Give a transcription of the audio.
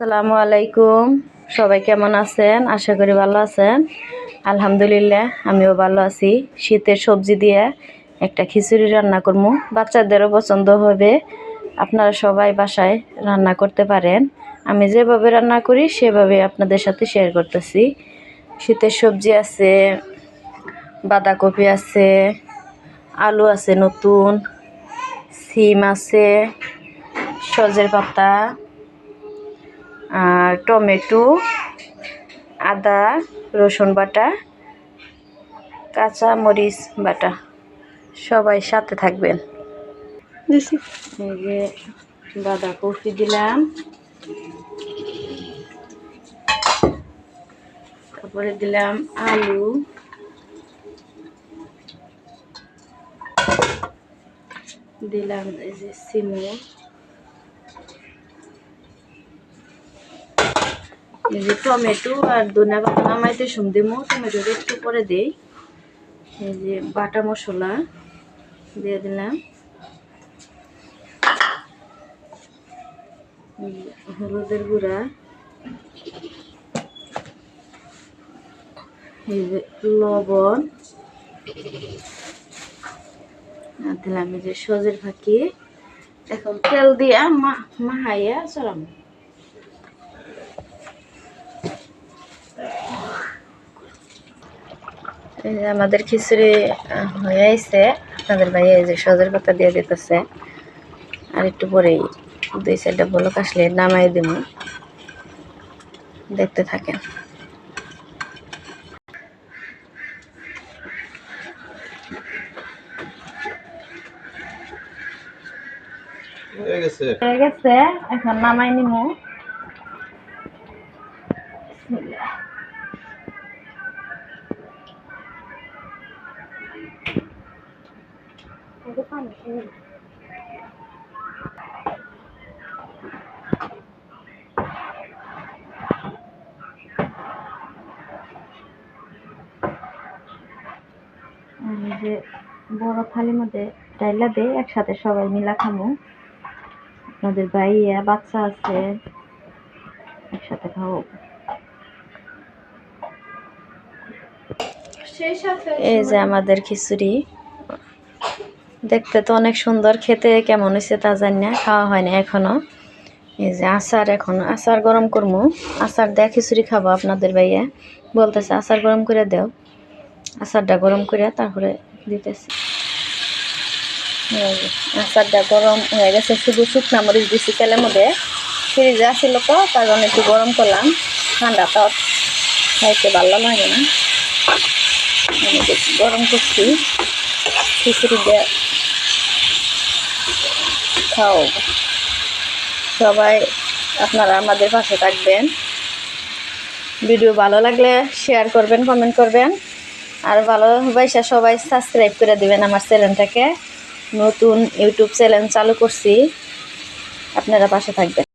আসসালামু আলাইকুম। সবাই কেমন আছেন? আশা করি ভালো আছেন। আলহামদুলিল্লাহ আমিও ভালো আছি। শীতের সবজি দিয়ে একটা খিচুড়ি রান্না করবো, বাচ্চাদেরও পছন্দ হবে। আপনারা সবাই বাসায় রান্না করতে পারেন। আমি যেভাবে রান্না করি সেভাবে আপনাদের সাথে শেয়ার করতেছি। শীতের সবজি আছে, বাঁধাকপি আছে, আলু আছে নতুন, সিম আছে, সজের পাতা আর টমেটো, আদা রসুন বাটা, কাঁচা মরিচ বাটা। সবাই সাথে থাকবেন। এই যে বাঁধাকপি দিলাম, তারপরে দিলাম আলু, দিলাম এই যে সিমু, এই যে টমেটো আর ধনিয়া পাতা নামাইতে দিমু, টমেটো একটু পরে দেই। এই যে বাটা মশলা দিয়ে দিলাম, হলুদের গুঁড়া, এই যে লবণ আর দিলাম এই যে সজের ফাঁকি। এখন তেল দিয়া মাহাইয়া চড়াম। এই যে আমাদের খিচুড়ি হয়ে আইছে। আপনাদের ভাই এই যে সজের পাতা দিয়ে দিতেছে। আর একটু পরেই 2-4টা বলক আসলে নামাই দিব। দেখতে থাকেন। হয়ে গেছে, এখন নামাই নিমু। যে বড় থালির মধ্যে ডাইলা দে, একসাথে সবাই মিলা খামু। আপনাদের ভাইয়া বাচ্চা আছে, একসাথে খাও। এই যে আমাদের খিচুড়ি, দেখতে তো অনেক সুন্দর, খেতে কেমন হয়েছে তা জানি না, খাওয়া হয় না এখনো। এই যে আচার, এখন আচার গরম করবো। আচার দিয়ে খিচুড়ি খাবো। আপনাদের ভাইয়া বলতেছে আচার গরম করে দেও। আচারটা গরম করে তারপরে দিতেছে। আচারটা গরম হয়ে গেছে, শুধু শুকনা মরিচ দিচ্ছি তেলের মধ্যে। ফ্রিজে আসছিল তো, তার জন্য একটু গরম করলাম। ঠান্ডা তো খাইতে ভালো লাগে না, গরম করছি। খিচুড়ি দিয়ে খাও। সবাই আপনারা আমাদের পাশে থাকবেন। ভিডিও ভালো লাগলে শেয়ার করবেন, কমেন্ট করবেন। আর ভালোবাসা সবাই সাবস্ক্রাইব করে দিবেন আমার চ্যানেলটাকে। নতুন ইউটিউব চ্যানেল চালু করছি, আপনারা পাশে থাকবেন।